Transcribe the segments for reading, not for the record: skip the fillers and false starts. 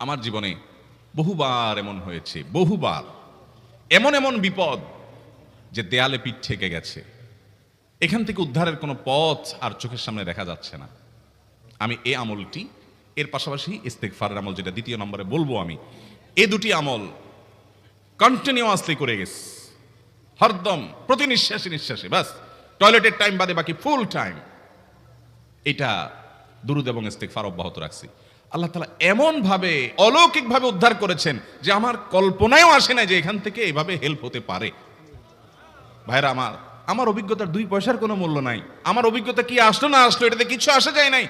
আমার জীবনে বহুবার এমন হয়েছে, বহুবার এমন এমন বিপদ যে দেয়ালে পিঠ ঠেকে গেছে, এখান থেকে উদ্ধারের কোনো পথ আর চোখের সামনে দেখা যাচ্ছে না। আমি এই আমলটি, এর পাশাপাশি ইস্তেগফারের আমল যেটা দ্বিতীয় নম্বরে বলবো আমি, এই দুটি আমল কন্টিনিউয়াসলি করে গেছি, হরদম প্রতি নিঃশ্বাসে নিঃশ্বাসে, বাস টয়লেটের টাইম বাদে বাকি ফুল টাইম এটা দুরূদ এবং ইস্তেগফার অব্যাহত রাখছি। আল্লাহ তাআলা এমন ভাবে অলৌকিক ভাবে উদ্ধার করেছেন যে আমার কল্পনায়ও আসে না যে এখান থেকে এভাবে হেল্প হতে পারে। ভাইরা আমার অভিজ্ঞতার 2 পয়সার কোনো মূল্য নাই। আমার অভিজ্ঞতা কি আসলো না আসলো এটাতে কিছু আসা যায় নাই।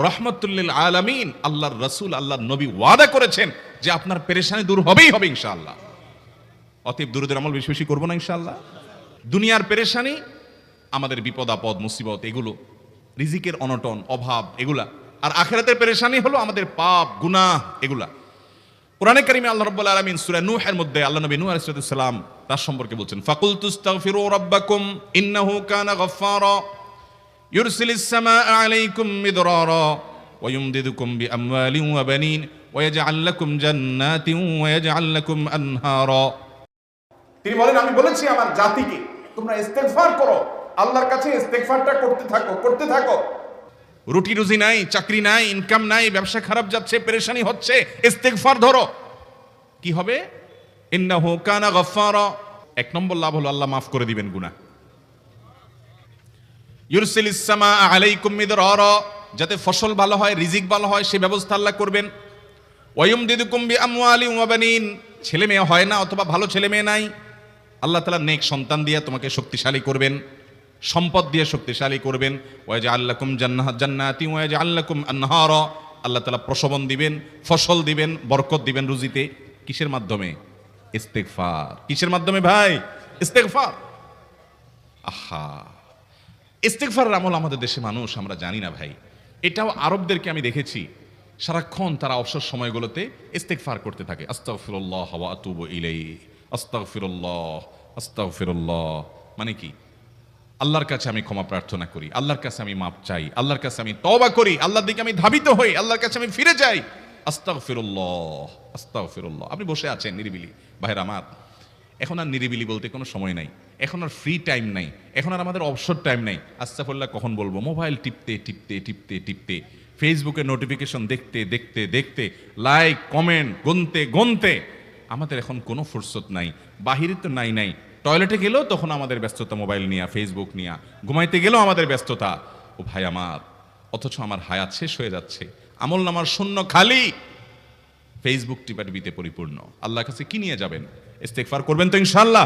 রহমতুল্লিল আলামিন আল্লাহর রাসূল আল্লাহর নবী ওয়াদা করেছেন যে আপনার পেরেশানি দূর হবেই হবে ইনশাআল্লাহ। অতএব দুরূদের আমল বেশি বেশি করবো না ইনশাআল্লাহ। দুনিয়ার পেরেশানি, আমাদের বিপদ আপদ মুসিবত, এগুলো রিজিকের অনটন অভাব এগুলা, আর আখিরাতের পেরেশানি হলো আমাদের পাপ গুনাহ এগুলা। কোরআনে কারিমে আল্লাহ রাব্বুল আলামিন সূরা নূহের মধ্যে আল্লাহ নবী নূহ আলাইহিস সালাম তার সম্পর্কে বলছেন, ফাকুলতুস্তাগফিরু রাব্বাকুম ইন্নাহু কানা গাফফারা ইউরসিলিস সামাআ আলাইকুম মিদরারা ওয়া ইউমদিদুকুম বিআমওয়ালিন ওয়া বানিন ওয়া ইয়াজআল লাকুম জান্নাতিন ওয়া ইয়াজআল লাকুম আনহারা। তিনি বলেন, আমি বলেছি আমার জাতিকে তোমরা ইস্তেগফার করো, আল্লাহর কাছে ইস্তেগফারটা করতে থাকো। রুটি রুজি নাই, চাকরি নাই, ইনকাম নাই, ব্যবসা খারাপ যাচ্ছে, পেরেশানি হচ্ছে, ইস্তেগফার ধরো, কি হবে? ইন্নাহু কানা গাফফারা। 1 নম্বর লাভ হলো আল্লাহ মাফ করে দিবেন গুনাহ। ইউরসিলিস সামাআ আলাইকুম মিদরারা, যাতে ফসল ভালো হয়, রিজিক ভালো হয় সে ব্যবস্থা আল্লাহ করবেন। ওয়া ইউমদিদুকুম বিআমওয়ালিন ওয়া বানিন, ছেলে মেয়ে হয় না অথবা ভালো ছেলে মেয়ে নাই, আল্লাহ তাআলা নেক সন্তান দিয়ে তোমাকে শক্তিশালী করবেন, সম্পদ দিয়ে শক্তিশালী করবেন। ওয়াজআল লাকুম জান্নাতিন ওয়াজআল লাকুম আনহারা, আল্লাহ তাআলা প্রসবন দিবেন, ফসল দিবেন, বরকত দিবেন রুজিতে। কিসের মাধ্যমে? ইস্তেগফার। কিসের মাধ্যমে ভাই? ইস্তেগফার। আহা, ইস্তেগফারের আমল আমাদের দেশে মানুষ আমরা জানি না ভাই। এটাও আরবদেরকে আমি দেখেছি সারাক্ষণ তারা অবসর সময়গুলোতে ইস্তেগফার করতে থাকে, আস্তাগফিরুল্লাহ ওয়া আতুবু ইলাইহি, আস্তাগফিরুল্লাহ আস্তাগফিরুল্লাহ। মানে কি? আল্লাহর কাছে আমি ক্ষমা প্রার্থনা করি, আল্লাহর কাছে আমি মাপ চাই, আল্লাহর কাছে আমি তওবা করি, আল্লাহর দিকে আমি ধাবিত হই, আল্লাহর কাছে আমি ফিরে যাই, আস্তাগফিরুল্লাহ আস্তাগফিরুল্লাহ। আপনি বসে আছেন নিরিবিলি, ভাইরা আমার, এখন আর নিরিবিলি বলতে কোনো সময় নাই, এখন আর ফ্রি টাইম নাই, এখন আর আমাদের অবসর টাইম নাই। আস্তাগফিরুল্লাহ কখন বলবো? মোবাইল টিপতে টিপতে টিপতে টিপতে, ফেসবুকে নোটিফিকেশন দেখতে দেখতে দেখতে, লাইক কমেন্ট গুনতে গুনতে আমাদের এখন কোনো ফুরসত নাই। বাহিরে তো নাই, টয়লেটে গেলেও তখন আমাদের ব্যস্ততা মোবাইল নিয়ে, ফেসবুক নিয়ে, ঘুমাইতে গেলেও আমাদের ব্যস্ততা। ও ভাই আমার, অথচ আমার হায়াত শেষ হয়ে যাচ্ছে, আমল নামার শূন্য খালি, ফেসবুক টিপাটিপিতে পরিপূর্ণ। আল্লাহর কাছে কি নিয়ে যাবেন? ইস্তেগফার করবেন তো ইনশাআল্লাহ।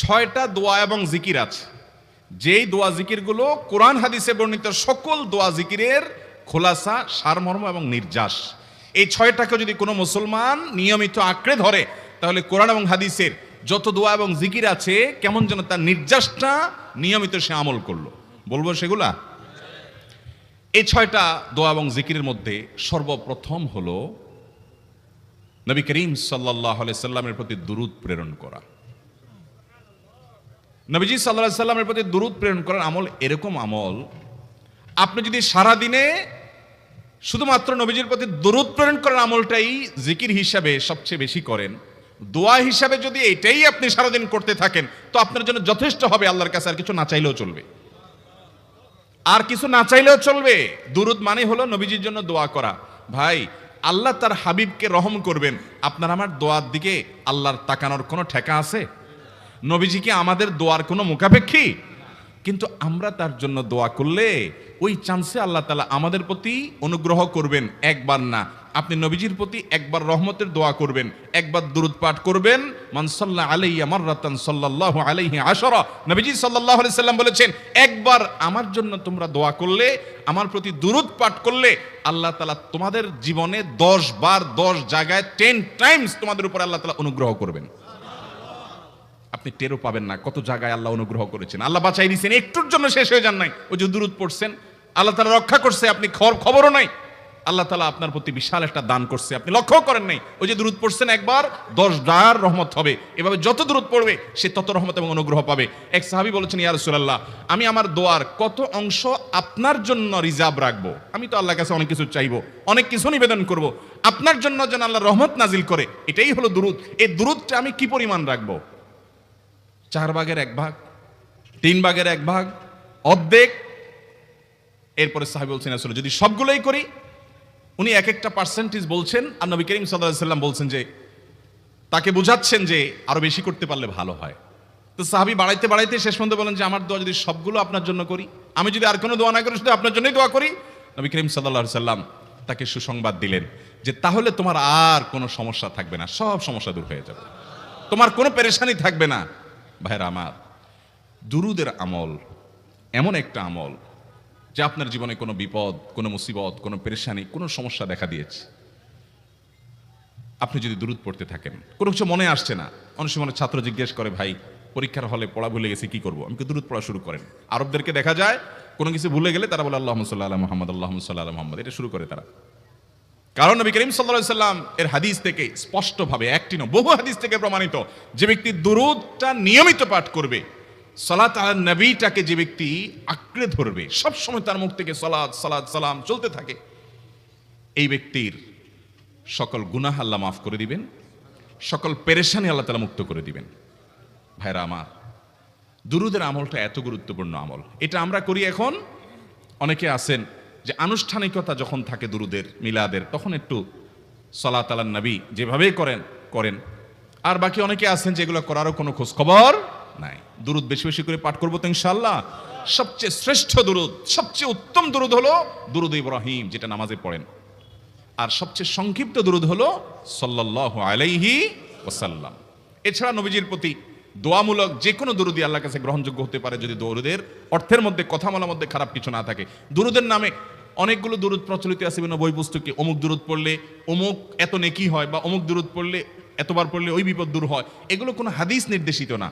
6টা দোয়া এবং জিকির আছে, যেই দোয়া জিকিরগুলো কোরআন হাদিসে বর্ণিত সকল দোয়া জিকিরের খোলাসা, সারমর্ম এবং নির্যাস। এই 6টাকে যদি কোনো মুসলমান নিয়মিত আঁকড়ে ধরে, তাহলে কোরআন এবং হাদিসের যত দোয়া এবং জিকির আছে কেমন যেন তার নির্যাসটা নিয়মিত সে আমল করলো। বলবো সেগুলা? এই 6টা দোয়া এবং জিকিরের মধ্যে সর্বপ্রথম হলো নবী করিম সাল্লাল্লাহু আলাইহি সাল্লামের প্রতি দুরূদ প্রেরণ করা। নবীজি সাল্লাল্লাহু আলাইহি সাল্লামের প্রতি দুরূদ প্রেরণ করার আমল এরকম আমল, আপনি যদি সারা দিনে শুধুমাত্র নবীজির প্রতি দুরূদ প্রেরণ করার আমলটাই জিকির হিসাবে সবচেয়ে বেশি করেন, দোয়া হিসাবে যদি এটাই আপনি সারাদিন করতে থাকেন, তো আপনার জন্য যথেষ্ট হবে। আল্লাহর কাছে আর কিছু না চাইলেও চলবে, আর কিছু না চাইলেও চলবে। দুরূদ মানে হলো নবীজির জন্য দোয়া করা। ভাই, আল্লাহ তার হাবিবকে রহম করবেন, আপনার আমার দোয়ার দিকে আল্লাহর তাকানোর কোনো ঠেকা আছে? নবীজি কি আমাদের দোয়ার কোনো মুখাপেক্ষী? কিন্তু আমরা তার জন্য দোয়া করলে ওই চান্সে আল্লাহ তাআলা আমাদের প্রতি অনুগ্রহ করবেন। একবার না, আপনি নবীজির প্রতি একবার রহমতের দোয়া করবেন, একবার দুরূদ পাঠ করবেন, মান সাল্লা আলাইয়া মাররাতান সাল্লাল্লাহু আলাইহি আশরা। নবীজি সাল্লাল্লাহু আলাইহি সাল্লাম বলেছেন, একবার আমার জন্য তোমরা দোয়া করলে, আমার প্রতি দুরূদ পাঠ করলে, আল্লাহ তাআলা তোমাদের জীবনে 10 বার 10 জায়গায় 10 টাইমস তোমাদের উপর আল্লাহ তাআলা অনুগ্রহ করবেন। আপনি টেরও পাবেন না কত জায়গায় আল্লাহ অনুগ্রহ করেছেন, আল্লাহ বাঁচাই দিয়েছেন, একটুর জন্য শেষ হয়ে যান নাই। ওই যে দুরূদ পড়ছেন, আল্লাহ তাআলা রক্ষা করছে, আপনি খবরও নাই। আল্লাহ তাআলা আপনার প্রতি বিশাল একটা দান করছে, আপনি লক্ষ্য করেন নাই। ওই যে দুরূদ পড়ছেন একবার 10 রহমত হবে, এভাবে যত দুরূদ পড়বে সে তত রহমত এবং অনুগ্রহ পাবে। এক সাহাবী বলেছেন, ইয়া রাসূলুল্লাহ, আমি আমার দোয়ার কত অংশ আপনার জন্য রিজার্ভ রাখবো? আমি তো আল্লাহর কাছে অনেক কিছু চাইবো, অনেক কিছু নিবেদন করব, আপনার জন্য যেন আল্লাহ রহমত নাজিল করে, এটাই হলো দুরূদ। এই দুরূদটা আমি কি পরিমাণ রাখবো? 4/1, 3/1, অর্ধেক? এরপরে সাহাবী বলছেন, আসলে যদি সবগুলোই করি, উনি এক একটা পার্সেন্টেজ বলছেন, আর নবী করিম সাল্লাল্লাহু আলাইহি ওয়াসাল্লাম বলছেন যে, তাকে বুঝাচ্ছেন যে আরো বেশি করতে পারলে ভালো হয়। তো সাহাবী বাড়াইতে বাড়াইতে শেষ পর্যন্ত বলেন যে, আমার দোয়া যদি সবগুলো আপনার জন্য করি, আমি যদি আর কোনো দোয়া না করি, শুধু আপনার জন্যই দোয়া করি, নবী করিম সাল্লাল্লাহু আলাইহি ওয়াসাল্লাম তাকে সুসংবাদ দিলেন যে তাহলে তোমার আর কোনো সমস্যা থাকবে না, সব সমস্যা দূর হয়ে যাবে, তোমার কোনো পেরেশানি থাকবে না। ভাইরা আমার, দুরুদের আমল এমন একটা আমল যে আপনার জীবনে কোনো বিপদ, কোনো মুসিবত, কোনো পেরেশানি, কোনো সমস্যা দেখা দিয়েছে, আপনি যদি দুরুদ পড়তে থাকেন, কোনো কিছু মনে আসছে না, অনেক সময় ছাত্র জিজ্ঞেস করে, ভাই পরীক্ষার হলে পড়া ভুলে গেছে, কি করবো? আমি দুরুদ পড়া শুরু করেন। আরবদেরকে দেখা যায় কোনো কিছু ভুলে গেলে তারা বলে আল্লাহুম্মা সাল্লি আলা মুহাম্মদ, আল্লাহুম্মা সাল্লি আলা মুহাম্মদ, এটা শুরু করে তারা। কারণ নবী করিম সাল্লাল্লাহু আলাইহি সাল্লাম এর হাদিস থেকে স্পষ্টভাবে, একটি নয় বহু হাদিস থেকে প্রমাণিত, যে ব্যক্তি দুরুদটা নিয়মিত পাঠ করবে, সালাত আলা নবীটাকে যে ব্যক্তি আঁকড়ে ধরবে, সব সময় তার মুখ থেকে সালাত সালাত সালাম চলতে থাকে, এই ব্যক্তির সকল গুনাহ আল্লাহ মাফ করে দিবেন, সকল পেরেশানি আল্লাহ তাআলা মুক্ত করে দিবেন। ভাইরা আমার, দুরুদের আমলটা এত গুরুত্বপূর্ণ আমল, এটা আমরা করি এখন। অনেকে আছেন যে আনুষ্ঠানিকতা যখন থাকে দুরুদের, মিলাদের, তখন একটু সালাত আলা নবী যেভাবেই করেন। আর বাকি অনেকে আছেন যেগুলো করারও কোনো খোঁজ খবর নাই। দুরুদ বেশি বেশি করে পাঠ করবো তো ইনশাআল্লাহ। সবচেয়ে শ্রেষ্ঠ দুরুদ, সবচেয়ে উত্তম দুরুদ হলো দুরুদ ইব্রাহিম, যেটা নামাজে পড়েন। আর সবচেয়ে সংক্ষিপ্ত দুরুদ হলো সাল্লাল্লাহু আলাইহি ওয়াসাল্লাম। এছাড়া নবীজির প্রতি দোয়ামূলক যে কোনো দুরুদই আল্লাহর কাছে গ্রহণযোগ্য হতে পারে, যদি দুরুদের অর্থের মধ্যে, কথামালার মধ্যে খারাপ কিছু না থাকে। দুরুদের নামে অনেকগুলো দুরুদ প্রচলিত আছে বিভিন্ন বই পুস্তকে, অমুক দুরুদ পড়লে অমুক এত নেকি হয়, বা অমুক দুরুদ পড়লে এতবার পড়লে ওই বিপদ দূর হয়। এগুলো কোনো হাদিস নির্দেশিত না,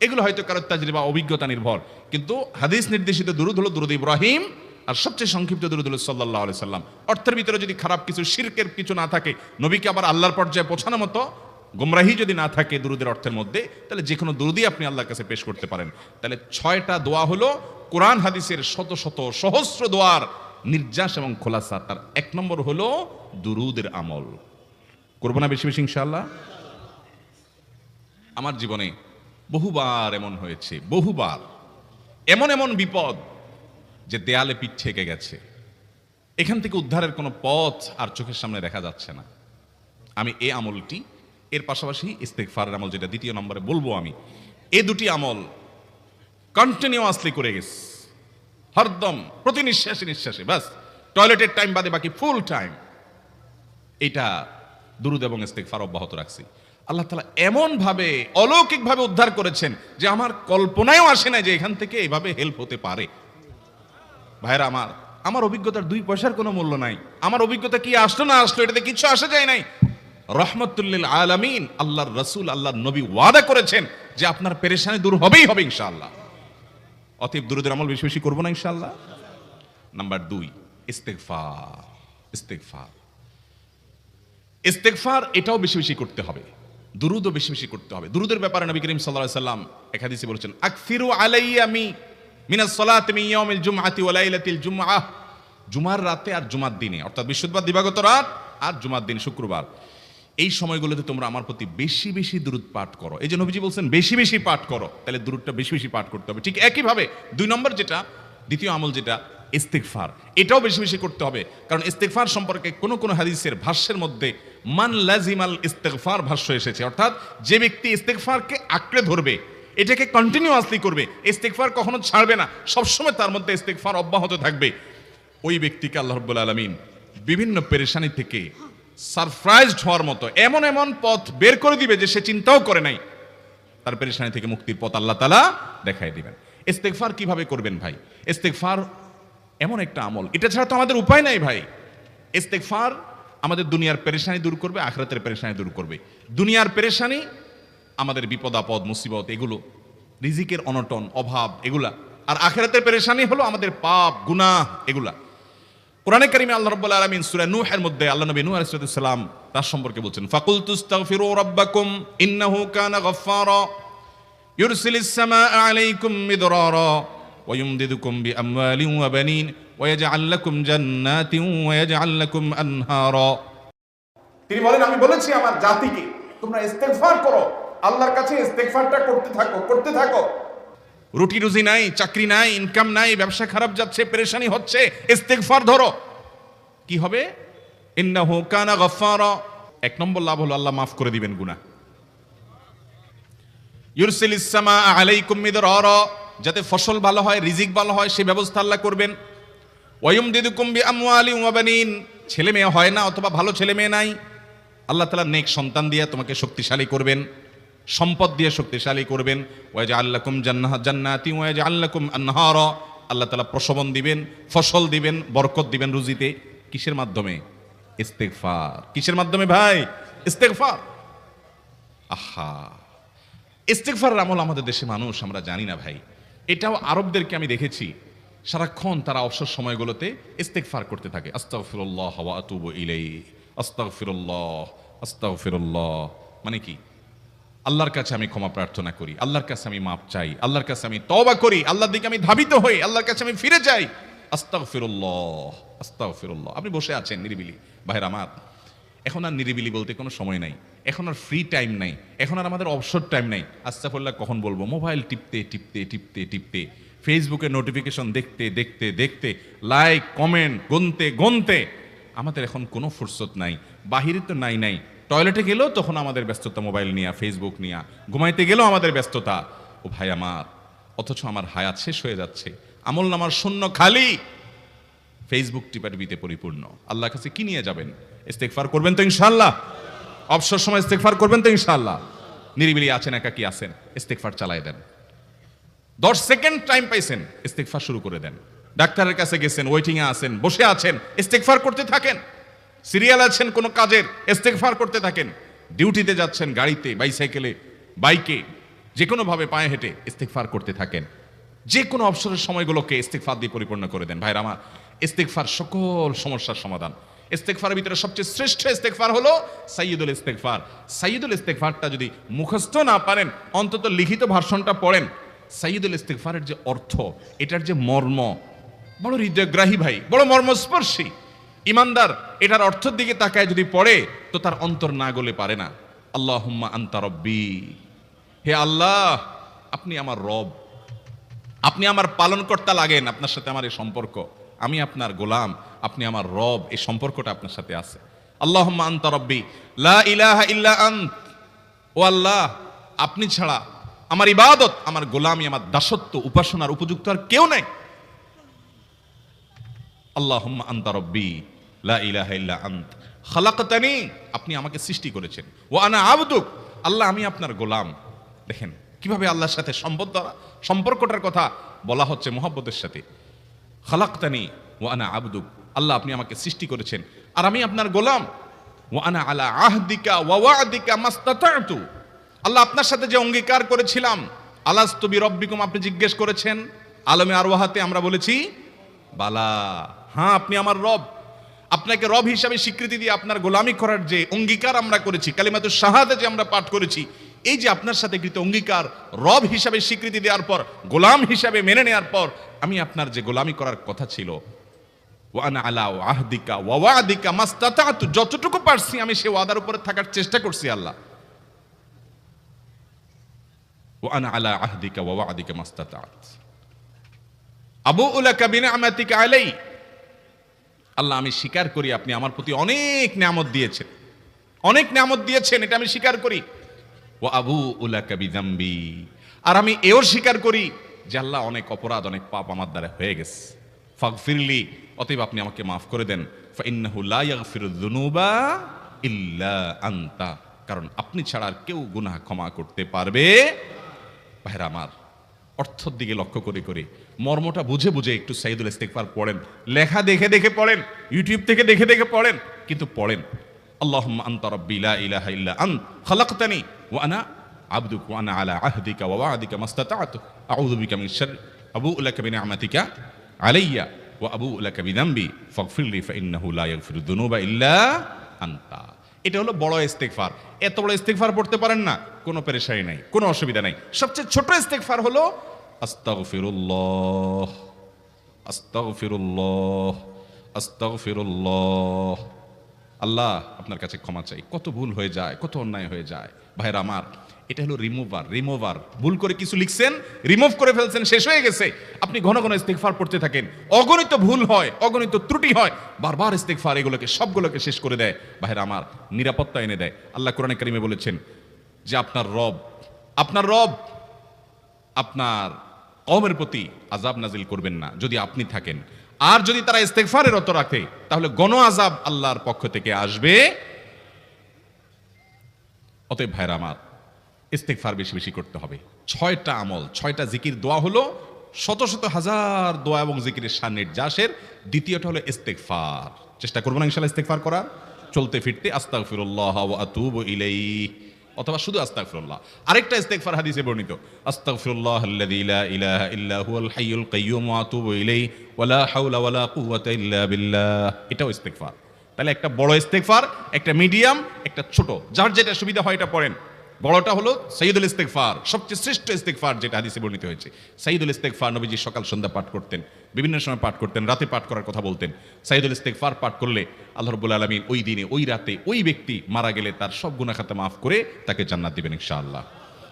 এগুলো হয়তো কারো তাজরিবা, অভিজ্ঞতা নির্ভর। কিন্তু হাদিস নির্দেশিত দুরুদ হলো দুরুদ ইব্রাহিম, আর সবচেয়ে সংক্ষিপ্ত দুরুদ হলো সাল্লাল্লাহু আলাইহি সাল্লাম। অর্থের ভিতরে যদি খারাপ কিছু, শিরকের কিছু না থাকে, নবীকে আবার আল্লাহর পর্যায়ে পৌঁছানোর মতো গুমরাহি যদি না থাকে দুরুদের অর্থের মধ্যে, তাহলে যে কোনো দুরুদই আপনি আল্লাহর কাছে পেশ করতে পারেন। তাহলে 6টা দোয়া হলো কোরআন হাদিসের শত শত সহস্র দোয়ার নির্যাস এবং খোলাসা। তার 1 নম্বর হলো দুরুদের আমল। করবো না বেশি বেশি ইনশাআল্লাহ? আমার জীবনে বহুবার এমন হয়েছে, বহুবার এমন এমন বিপদ যে দেয়ালে পিঠ ঠেকে গেছে, এখান থেকে উদ্ধারের কোনো পথ আর চোখের সামনে দেখা যাচ্ছে না। আমি এই আমলটি, এর পাশাপাশি ইস্তেগফারের আমল, যেটা 2 নম্বরে বলবো আমি, এই দুটি আমল কন্টিনিউয়াসলি করে গেছি, হরদম প্রতি নিঃশ্বাসে নিঃশ্বাসে, বাস টয়লেটের টাইম বাদে বাকি ফুল টাইম এটা দুরুদ এবং ইস্তেগফার অব্যাহত রাখছি। আল্লাহ তাআলা এমন ভাবে অলৌকিক ভাবে উদ্ধার করেছেন যে আমার কল্পনায়ও আসে না যে এখান থেকে এইভাবে হেল্প হতে পারে। ভাইরা আমার, আমার অভিজ্ঞতার 2 পয়সার কোনো মূল্য নাই। আমার অভিজ্ঞতা কি আসলো না আসলো, এটাতে কিছু আসে যায় নাই। রহমতুল্লিল আলামিন আল্লাহর রাসূল, আল্লাহর নবী ওয়াদা করেছেন যে আপনার পেরেশানি দূর হবেই হবে ইনশাআল্লাহ। অতএব দুরুদের আমল বেশি বেশি করবো না ইনশাআল্লাহ। নাম্বার 2, ইস্তেগফার। ইস্তেগফার ইস্তেগফার এটাও বেশি বেশি করতে হবে, দুরুদও বেশি বেশি করতে হবে। দুরুদের ব্যাপারে নবী করিম সাল্লাল্লাহু আলাইহি ওয়াসাল্লাম এক হাদিসে বলেছেন, আকসিরু আলাইয়া মিনাস সালাতি মিন ইয়াউমিল জুমআতি ওয়া লাইলাতিল জুমআহ। জুমার রাতে আর জুমার দিনে, অর্থাৎ বৃহস্পতিবার দিবাগত রাত আর জুমার দিন শুক্রবার, এই সময়গুলোতে তোমরা আমার প্রতি বেশি বেশি দুরুদ পাঠ করো। এই যে নবীজি বলছেন বেশি বেশি পাঠ করো, তাহলে দুরুদটা বেশি বেশি পাঠ করতে হবে। ঠিক একইভাবে 2 নম্বর যেটা, দ্বিতীয় আমল যেটা ইস্তেগফার, এটাও বেশি বেশি করতে হবে। কারণ ইস্তেগফার সম্পর্কে কোন কোন হাদিসের ভাষ্যের মধ্যে মান লাজিমাল ইস্তেগফার ভাষ্য এসেছে, অর্থাৎ যে ব্যক্তি ইস্তেগফারকে আঁকড়ে ধরবে, এটাকে কন্টিনিউয়াসলি করবে, ইস্তেগফার কখনো ছাড়বে না, সবসময় তার মধ্যে ইস্তেগফার অব্যাহত থাকবে, ওই ব্যক্তিকে আল্লাহ রাব্বুল আলামিন বিভিন্ন পেরেশানি থেকে সারপ্রাইজড হওয়ার মতো এমন এমন পথ বের করে দিবে যে সে চিন্তাও করে নাই, তার পেরেশানি থেকে মুক্তির পথ আল্লাহ তাআলা দেখায় দিবেন। ইস্তেগফার কিভাবে করবেন ভাই? ইস্তেগফার এমন একটা আমল, এটা ছাড়া তো আমাদের উপায় নাই ভাই। ইস্তেগফার আমাদের দুনিয়ার পেরেশানি দূর করবে, আখিরাতের পেরেশানি দূর করবে। দুনিয়ার পেরেশানি আমাদের বিপদ আপদ মুসিবত, এগুলো রিজিকের অনটন অভাব এগুলা, আর আখিরাতের পেরেশানি হলো আমাদের পাপ গুনাহ এগুলা। কোরআনে কারিমে আল্লাহ রাব্বুল আলামিন সূরা নূহের মধ্যে আল্লাহ নবী নূহ আলাইহিস সালাম তার সম্পর্কে বলছেন, ফাকুলতুস্তাগফিরু রাব্বাকুম ইন্নাহু কানা গাফফারা ইউরসিলিস সামাআ আলাইকুম মিদরারা ওয়া ইউমদিদুকুম বিআমওয়ালিন ওয়া বানিন ওয়া ইয়াজআল লাকুম জান্নাতিন ওয়া ইয়াজআল লাকুম আনহারা। তিনি বলেন, আমি বলেছি আমার জাতিকে তোমরা ইস্তেগফার করো, আল্লাহর কাছে ইস্তেগফারটা করতে থাকো। রুটি রুজি নাই, চাকরি নাই, ইনকাম নাই, ব্যবসা খারাপ যাচ্ছে, পেরেশানি হচ্ছে, ইস্তেগফার ধরো, কি হবে? ইন্নাহু কানা গাফফারা। এক নম্বর লাভ হলো আল্লাহ মাফ করে দিবেন গুনাহ। ইউরসিলিস সামাআ আলাইকুম মিদরারা, যাতে ফসল ভালো হয়, রিজিক ভালো হয় সেই ব্যবস্থা আল্লাহ করবেন। ওয়া ইউমদিদুকুম বিআমওয়ালিন ওয়া বানিন, ছেলে মেয়ে হয় না অথবা ভালো ছেলে মেয়ে নাই, আল্লাহ তাআলা নেক সন্তান দিয়ে তোমাকে শক্তিশালী করবেন, সম্পদ দিয়ে শক্তিশালী করবেন। ওয়া ইয়াজআল লাকুম জান্নাতি ওয়া ইয়াজআল লাকুম আনহারা, আল্লাহ তাআলা প্রসবন দিবেন, ফসল দিবেন, বরকত দিবেন রুজিতে। কিসের মাধ্যমে? ইস্তেগফার। কিসের মাধ্যমে ভাই? ইস্তেগফার। আহা, ইস্তেগফারের আমল আমাদের দেশে মানুষ আমরা জানি না ভাই। এটাও আরবদেরকে আমি দেখেছি, সারাক্ষণ তারা অবসর সময়গুলোতে ইস্তেগফার করতে থাকে, আস্তাগফিরুল্লাহ ওয়া আতুবু ইলাইহি, আস্তাগফিরুল্লাহ আস্তাগফিরুল্লাহ। মানে কি? আল্লাহর কাছে আমি ক্ষমা প্রার্থনা করি, আল্লাহর কাছে আমি মাপ চাই, আল্লাহর কাছে আমি তওবা করি, আল্লাহর দিকে আমি ধাবিত হই, আল্লাহর কাছে আমি ফিরে যাই, আস্তাগফিরুল্লাহ আস্তাগফিরুল্লাহ। আপনি বসে আছেন নিরিবিলি, ভাইরা আমার, এখন আর নিরিবিলি বলতে কোনো সময় নাই, এখন আর ফ্রি টাইম নাই, এখন আর আমাদের অবসর টাইম নাই। আস্তাগফিরুল্লাহ কখন বলবো? মোবাইল টিপতে টিপতে টিপতে টিপতে, ফেসবুকে নোটিফিকেশন দেখতে দেখতে দেখতে, লাইক কমেন্ট গুনতে গুনতে আমাদের এখন কোনো ফুরসত নাই। বাহিরে তো নাই, টয়লেটে গেলেও তখন আমাদের ব্যস্ততা মোবাইল নিয়ে, ফেসবুক নিয়ে, ঘুমাইতে গেলেও আমাদের ব্যস্ততা। ও ভাই আমার, অথচ আমার হায়াত শেষ হয়ে যাচ্ছে, আমল নামার শূন্য খালি, ফেসবুক টিপাটিপিতে পরিপূর্ণ। আল্লাহর কাছে কি নিয়ে যাবেন? ইস্তেগফার করবেন তো ইনশাআল্লাহ? অবসর সময় ইস্তেগফার করবেন তো ইনশাআল্লাহ? নিরিবিলি আছেন, একাকী আছেন, ইস্তেগফার চালায় দেন। 10 সেকেন্ড টাইম পাইছেন, ইস্তেগফার শুরু করে দেন। ডাক্তারের কাছে গেছেন, ওয়েটিং এ আছেন, বসে আছেন, ইস্তেগফার করতে থাকেন। সিরিয়াল আছেন কোনো কাজের, ইস্তেগফার করতে থাকেন। ডিউটিতে যাচ্ছেন, গাড়িতে, বাইসাইকেলে, বাইকে, যে কোনো ভাবে পায়ে হেঁটে ইস্তেগফার করতে থাকেন। যে কোনো অবসরের সময়গুলোকে ইস্তেগফার দিয়ে পরিপূর্ণ করে দেন। ভাইরা আমার, ইস্তেগফার সকল সমস্যার সমাধান। ইস্তেগফারের ভিতরে সবচেয়ে শ্রেষ্ঠ ইস্তেগফার হলো সাইয়্যিদুল ইস্তেগফার। সাইয়্যিদুল ইস্তেগফারটা যদি মুখস্থ না পারেন, অন্তত লিখিত ভার্সনটা পড়েন। সাইয়্যিদুল ইস্তেগফারের যে অর্থ, এটার যে মর্ম, বড় হৃদয়গ্রাহী ভাই, বড় মর্মস্পর্শী। ইমানদার এটার অর্থের দিকে তাকায় যদি পড়ে, তো তার অন্তর না গলে পারে না। আল্লাহুম্মা আনতা রব্বি, হে আল্লাহ আপনি আমার রব, আপনি আমার পালনকর্তা লাগেন, আপনার সাথে আমার এই সম্পর্ক, আমি আপনার গোলাম, আপনি আমার রব, এই সম্পর্কটা আপনার সাথে আছে। আল্লাহুম্মা আনতা রব্বি লা ইলাহা ইল্লা আন্ত, ও আল্লাহ আপনি ছাড়া আমার ইবাদত, আমার গোলামি, আমার দাসত্ব, উপাসনার উপযুক্ত আর কেউ নেই। আল্লাহুম্মা আনতা রব্বি লা ইলাহা ইল্লা আন্ত খালাকতানি, আপনি আমাকে সৃষ্টি করেছেন, ওয়া আনা আবদুক, আল্লাহ আমি আপনার গোলাম। দেখেন কিভাবে আল্লাহর সাথে সম্পর্কটার কথা বলা হচ্ছে মহব্বতের সাথে। খালাকতানি ওয়া আনা আবদুক, আল্লাহ আপনি আমাকে সৃষ্টি করেছেন আর আমি আপনার গোলাম। ওয়া আনা আলা আহদিকা ওয়া ওয়া'দিকা মাস্তাতা'তু, আল্লাহ আপনার সাথে যে অঙ্গীকার করেছিলাম, আলাস্তু বিরব্বিকুম, আপনি জিজ্ঞেস করেছেন, আলমে আরওয়াহাতে আমরা বলেছি বালা, হ্যাঁ আপনি আমার রব। আপনাকে রব হিসাবে স্বীকৃতি দিয়ে আপনার গোলামি করার যে অঙ্গীকার আমরা করেছি, কালিমাতুশ শাহাদা যে আমরা পাঠ করেছি, এই যে আপনার সাথে কৃত অঙ্গীকার, রব হিসাবে স্বীকৃতি দেওয়ার পর, গোলাম হিসাবে মেনে নেওয়ার পর, আমি আপনার যে গোলামি করার কথা ছিল, ওয়া আনা আলা আহদিকা ওয়া ওয়া'দিকা মাস্তাতা'তু, যতটুকু পারছি আমি সে ওয়াদার উপরে থাকার চেষ্টা করছি আল্লাহ। ওয়া আনা আলা আহদিকা ওয়া ওয়া'দিকা মাস্তাতা'ত আবুউ লাকা বিনি'মাতিকা আলাই, আল্লাহ আমি স্বীকার করি আপনি আমার প্রতি অনেক নিয়ামত দিয়েছেন, অনেক নিয়ামত দিয়েছেন, এটা আমি স্বীকার করি। ওয়া আবুউ লাকা বিযামবি, আর আমি এও স্বীকার করি যে আল্লাহ অনেক অপরাধ, অনেক পাপ আমার দ্বারা হয়ে গেছে। ফাগফিরলি, অতএব আপনি আমাকে মাফ করে দেন। ফাইন্নাহু লা ইয়াগফিরুয যুনুবা ইল্লা আনতা, কারণ আপনি ছাড়া আর কেউ গুনাহ ক্ষমা করতে পারবে। ভাইরা আমার, অর্থের দিকে লক্ষ্য করে করে, মর্মটা বুঝে বুঝে একটু সাইয়্যিদুল ইস্তেগফার পড়েন, লেখা দেখে দেখে পড়েন, ইউটিউব থেকে দেখে দেখে পড়েন, কিন্তু পড়েন। আল্লাহুম্মা আনতা রাব্বি লা ইলাহা ইল্লা আন্ত খালাকতানি ওয়া আনা আবদুক ওয়া আনা আলা আহদিকা ওয়া ওয়া'দিকা মাস্তাতা'তু আউযু বিকা মিন শাররি আবুউ লাকা বিনি'মাতিকা আলাইয়া ওয়া আবু লাকা বিযামবি ফাগফিরলি ফাইন্নাহু লা ইয়াগফিরুদ দুনুবা ইল্লা আনতা। এটা হলো বড় ইস্তেগফার। এত বড় ইস্তেগফার পড়তে পারেন না, কোনো পেরেশানি নাই, কোনো অসুবিধা নাই। সবচেয়ে ছোট ইস্তেগফার হলো আস্তাগফিরুল্লাহ, আস্তাগফিরুল্লাহ, আস্তাগফিরুল্লাহ। আল্লাহ আপনার কাছে ক্ষমা চাই, কত ভুল হয়ে যায়, কত অন্যায় হয়ে যায়। ভাইরা আমার, এটা হলো রিমুভার। ভুল করে কিছু লিখছেন, রিমুভ করে ফেলছেন, শেষ হয়ে গেছে। আপনি ঘন ঘন ইস্তেগফার পড়তে থাকেন, অগণিত ভুল হয়, অগণিত ত্রুটি হয়, বারবার ইস্তেগফার এগুলোকে সবগুলোকে শেষ করে দেয়। ভাইরা আমার, নিরাপত্তা এনে দেয়। আল্লাহ কোরআনে কারিমে বলেছেন যে আপনার রব আপনার কওমের প্রতি আযাব নাজিল করবেন না যদি আপনি থাকেন। আর যদি তারা ইস্তেগফারে রত রাখে তাহলে গণ আযাব আল্লাহর পক্ষ থেকে আসবে। অতএব ভাইরা আমার, ইস্তেগফার বেশি বেশি করতে হবে। 6টা আমল, 6টা জিকির, দোয়া হলো শত শত হাজার দোয়া এবং জিকিরের সান্নিধ্যাসের। দ্বিতীয়টা হলো ইস্তেগফার। চেষ্টা করব না ইনশাআল্লাহ ইস্তেগফার করার, চলতে ফিরতে আস্তাগফিরুল্লাহ ওয়া আতুবু ইলাইহি, অথবা শুধু আস্তাগফিরুল্লাহ। আরেকটা ইস্তেগফার হাদিসে বর্ণিত, আস্তাগফিরুল্লাহ আল্লাযী লা ইলাহা ইল্লা হুয়াল হাইয়ুল কাইয়্যুম ওয়া আতুবু ইলাইহি ওয়া লা হাওলা ওয়া লা কুওয়াতা ইল্লা বিল্লাহ। এটাও ইস্তেগফার। তাহলে একটা বড় ইস্তেগফার, একটা মিডিয়াম, একটা ছোট, যার যেটা সুবিধা হয় এটা পড়েন। বড়টা হলো সাইয়্যিদুল ইস্তেগফার, সবচেয়ে শ্রেষ্ঠ ইস্তেগফার যেটা হাদিসে বর্ণিত হয়েছে। সাইয়্যিদুল ইস্তেগফার নবীজি সকাল সন্ধ্যা পাঠ করতেন, বিভিন্ন সময় পাঠ করতেন, রাতে পাঠ করার কথা বলতেন। সাইয়্যিদুল ইস্তেগফার পাঠ করলে আল্লাহ রাব্বুল আলামিন ওই দিনে, ওই রাতে, ওই ব্যক্তি মারা গেলে তার সব গুনাহ খাতা মাফ করে তাকে জান্নাত দিবেন ইনশাআল্লাহ।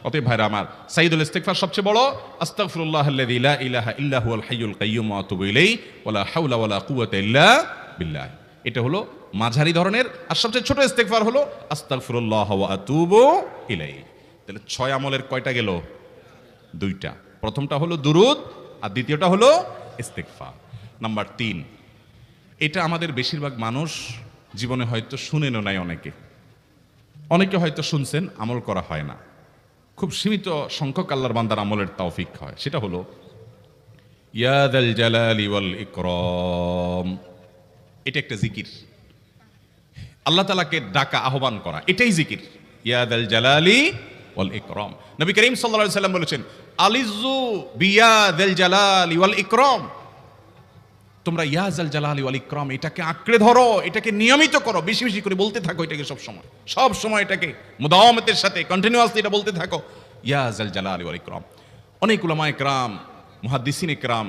অতএব ভাইরা আমার, সাইয়্যিদুল ইস্তেগফার সবচেয়ে বড়, আস্তাগফিরুল্লাহ আল্লাযী লা ইলাহা ইল্লা হুয়াল হাইয়ুল কাইয়্যুম ওয়া আতুবু ইলাইহি ওয়া লা হাওলা ওয়া লা কুওয়াতা ইল্লা বিল্লাহ। এটা হলো মাঝারি ধরনের। আর সবচেয়ে ছোট ইস্তেগফার হলো আস্তাগফিরুল্লাহ ওয়া আতুবু ইলাইহি। তাহলে 6 আমলের কয়টা গেল? 2টা। প্রথমটা হলো দুরুদ, আর দ্বিতীয়টা হলো ইস্তেগফার। নাম্বার 3, এটা আমাদের বেশিরভাগ মানুষ জীবনে হয়তো শুনেনও নাই, অনেকে হয়তো শুনছেন, আমল করা হয় না। খুব সীমিত সংখ্যক আল্লাহর বান্দার আমলের তৌফিক হয়। সেটা হলো ইয়া যাল জালালি ওয়াল ইকরাম। এটা একটা জিকির, আল্লাহ তাআলাকে ডাকা, আহ্বান করা, এটাই জিকির। ইয়া যাল জালালি ওয়াল ইকরাম। নবী করিম সাল্লাল্লাহু আলাইহি সাল্লাম বলেছেন, আলিযু বিয়া যাল জালালি ওয়াল ইকরাম। তোমরা ইয়া যাল জালালি ওয়াল ইকরাম এটাকে আঁকড়ে ধরো, এটাকে নিয়মিত করো, বেশি বেশি করে বলতে থাকো এটাকে সব সময় এটাকে মুদাওয়ামাতের সাথে কন্টিনিউয়াসলি এটা বলতে থাকো, ইয়া যাল জালালি ওয়াল ইকরাম। অনেক উলামায়ে কেরাম, মুহাদ্দিসিনে কেরাম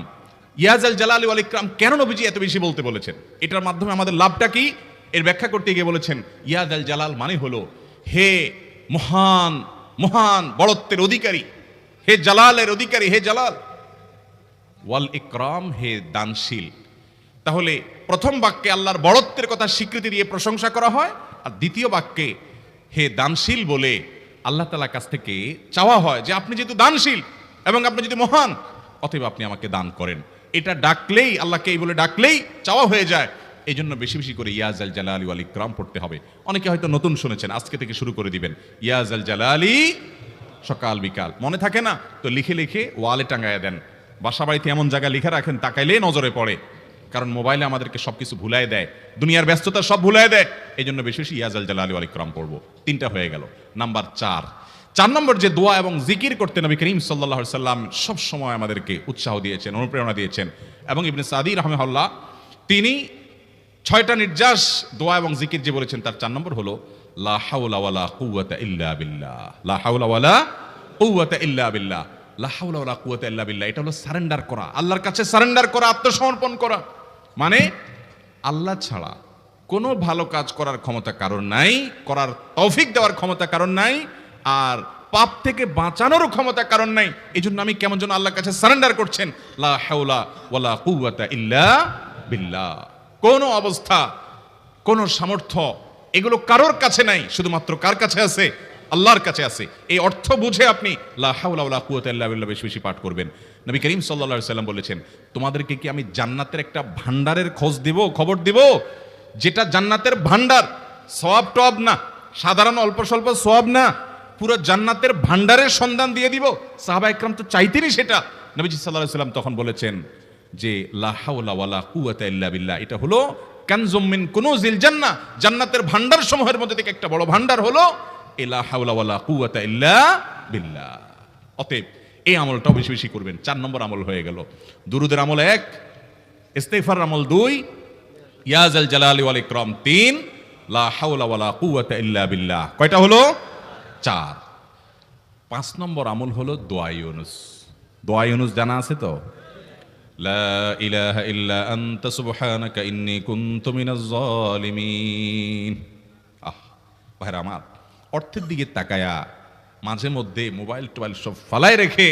ইয়া যাল জালালি ওয়াল ইকরাম কেন নবীজি এত বেশি বলতে বলেছেন, এটার মাধ্যমে আমাদের লাভটা কি, এর ব্যাখ্যা করতে গিয়ে বলেছেন, ইয়া যাল জালাল মানে হলো হে মহান মহান বড়ত্বের অধিকারী, হে জালালের অধিকারী, হে জালাল। ওয়াল ইকরাম, হে দানশীল। তাহলে প্রথম বাক্যে আল্লাহর বড়ত্বের কথা স্বীকৃতি দিয়ে প্রশংসা করা হয়, আর দ্বিতীয় বাক্যে হে দানশীল বলে আল্লাহ তাআলার কাছ থেকে চাওয়া হয় যে আপনি যেহেতু দানশীল এবং আপনি যদি মহান, অতএব আপনি আমাকে দান করেন। এটা ডাকলেই, আল্লাহকে এই বলে ডাকলেই চাওয়া হয়ে যায়। এই জন্য বেশি বেশি করে ইয়া যাল জালালি ওয়াল ইকরাম পড়তে হবে। অনেকে হয়তো নতুন শুনেছেন, আজকে থেকে শুরু করে দিবেন। ইয়া যাল জালালি, সকাল বিকাল মনে থাকে না তো লিখে লিখে ওয়ালে টাঙ্গায় দেন। বাসা বাড়িতে এমন জায়গায় লিখে রাখেন তাকাইলে নজরে পড়ে, কারণ মোবাইলে আমাদেরকে সবকিছু ভুলাই দেয়, দুনিয়ার ব্যস্ততা সব ভুলাই দেয়। এই জন্য বেশি বেশি ইয়া যাল জালালি ওয়াল ইকরাম পড়বো। 3টা হয়ে গেল। নাম্বার 4 নম্বর যে দোয়া এবং জিকির করতে নবী করিম সাল্লাল্লাহু আলাইহি সাল্লাম সব সময় আমাদেরকে উৎসাহ দিয়েছেন, অনুপ্রেরণা দিয়েছেন। এবং ইবনে সাদি রাহিমাহুল্লাহ তিনি 6টা নির্যাস দোয়া এবং জিকির যে বলেছেন তার 4 নম্বর হলো লা হাওলা ওয়ালা কুওয়াতা ইল্লা বিল্লাহ। লা হাওলা ওয়ালা কুওয়াতা ইল্লা বিল্লাহ। লা হাওলা ওয়ালা কুওয়াতা ইল্লা বিল্লাহ, এটা হলো সারেন্ডার করা, আল্লাহর কাছে সারেন্ডার করা, আত্মসমর্পণ করা। মানে আল্লাহ ছাড়া কোনো ভালো কাজ করার ক্ষমতা কারণ নাই, করার তৌফিক দেওয়ার ক্ষমতা কারণ নাই, আর পাপ থেকে বাঁচানোরও ক্ষমতা কারণ নাই। এই জন্য আমি কেমন যেন আল্লাহর কাছে সারেন্ডার করছেন, লা হাওলা ওয়ালা কুওয়াতা ইল্লা বিল্লাহ। কোন অবস্থা, কোন সামর্থ্য এগুলো কারোর কাছে নাই, শুধুমাত্র কার কাছে আছে? আল্লাহর কাছে আছে। এই অর্থ বুঝে আপনি লা হাওলা ওয়ালা কুওয়াতা ইল্লা বিল্লাহ বেশি বেশি পাঠ করবেন। নবী করিম সাল্লাল্লাহু আলাইহি সাল্লাম বলেছেন, তোমাদেরকে কি আমি জান্নাতের একটা ভান্ডারের খবর দিব, যেটা জান্নাতের ভান্ডার, সওয়াব টব না, সাধারণ অল্প স্বল্প সওয়াব না, পুরো জান্নাতের ভান্ডারের সন্ধান দিয়ে দিব। সাহাবা ইকরাম তো চাইতেনই সেটা। নবীজি সাল্লাল্লাহু আলাইহি সাল্লাম তখন বলেছেন যে লা হাওলা ওয়ালা কুওয়াতা ইল্লা বিল্লাহ, এটা হলো কানজুম মিন কুনুজিল জান্নাহ, জান্নাতের ভান্ডার সমূহের মধ্যে থেকে একটা বড় ভান্ডার হলো লা হাওলা ওয়ালা কুওয়াতা ইল্লা বিল্লাহ। অতএব এই আমলটাও বেশি বেশি করবেন। 4 নম্বর আমল হয়ে গেল। দুরুদের আমল 1, ইস্তেগফার আমল 2, ইয়া জাল জালালি ওয়াল ইকরাম 3, লা হাওলা ওয়ালা কুওয়াতা ইল্লা বিল্লাহ কয়টা হলো? 4। 5 নম্বর আমল হলো দোয়া ইউনুস। দোয়া ইউনুস জানা আছে তো? লা ইলাহা ইল্লা আনতা সুবহানাকা ইন্নী কুনতু মিনাজ জালিমিন। ভাইরা আমার, অর্থের দিকে তাকায়া মাঝে মধ্যে মোবাইল টোবাইল সব ফালায় রেখে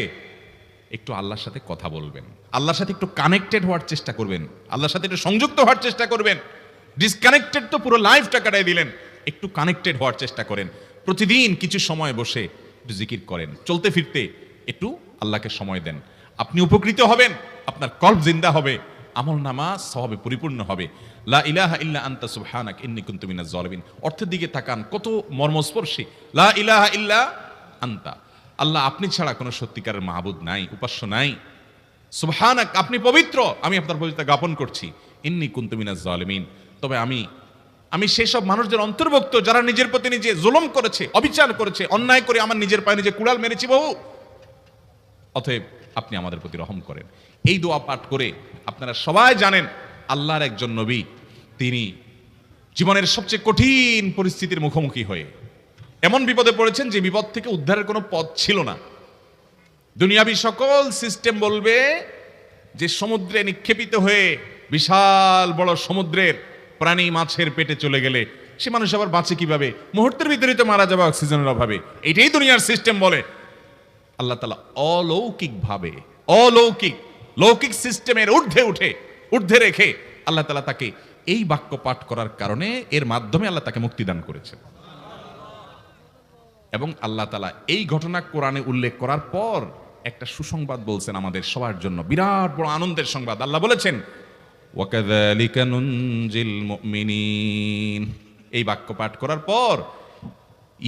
একটু আল্লাহর সাথে কথা বলবেন, আল্লাহর সাথে একটু কানেক্টেড হওয়ার চেষ্টা করবেন, আল্লাহর সাথে একটু সংযুক্ত হওয়ার চেষ্টা করবেন। ডিসকানেক্টেড তো পুরো লাইফটা কাটাই দিলেন, একটু কানেক্টেড হওয়ার চেষ্টা করেন। প্রতিদিন কিছু সময় বসে একটু জিকির করেন, চলতে ফিরতে একটু আল্লাহকে সময় দেন। আপনি উপকৃত হবেন, আপনার কল্ব জিন্দা হবে, আমল নামা সওয়াবে পরিপূর্ণ হবে। লা ইলাহা ইল্লা আনতা সুবহানাক ইন্নী কুনতু মিনাজ জালিমিন। অর্থের দিকে তাকান, কত মর্মস্পর্শী। লা ইলাহা ইল্লা আনতা, আল্লাহ আপনি ছাড়া কোনো সত্যিকারের মাহবুদ নাই, উপাস্য নাই। সুবহানাক, আপনি পবিত্র, আমি আপনার পবিত্রতা জ্ঞাপন করছি। ইন্নী কুনতু মিনাজ জালিমিন, তবে আমি সেই সব মানুষদের অন্তর্ভুক্ত যারা নিজের প্রতি নিজে জুলুম করেছে, অবিচার করেছে, অন্যায় করে আমার নিজের পায়ে নিজে কুড়াল মেরেছি বহু। অতএব আপনি আমাদের প্রতি রহম করেন। এই দোয়া পাঠ করে আপনারা সবাই জানেন আল্লাহর একজন নবী, তিনি জীবনের সবচেয়ে কঠিন পরিস্থিতির মুখোমুখি হয়ে এমন বিপদে পড়েছেন যে বিপদ থেকে উদ্ধারের কোনো পথ ছিল না। দুনিয়াবি সকল সিস্টেম বলবে যে সমুদ্রে নিক্ষেপিত হয়ে বিশাল বড় সমুদ্রের প্রাণী মাছের পেটে চলে গেলে সে মানুষ আবার বাঁচে কিভাবে? মুহূর্তের ভিতরে তো মারা যাবে অক্সিজেনের অভাবে। এটাই দুনিয়ার সিস্টেম বলে। আল্লাহ তাআলা অলৌকিকভাবে, লৌকিক সিস্টেমের ঊর্ধ্বে রেখে আল্লাহ তাআলা তাকে এই বাক্য পাঠ করার কারণে এর মাধ্যমে আল্লাহ তাকে মুক্তি দান করেছেন। এবং আল্লাহ তাআলা এই ঘটনা কোরআনে উল্লেখ করার পর একটা সুসংবাদ বলছেন আমাদের সবার জন্য, বিরাট বড় আনন্দের সংবাদ। আল্লাহ বলেছেন ওয়াকাযালিকা নুনজিল মুমিনিন। এই বাক্য পাঠ করার পর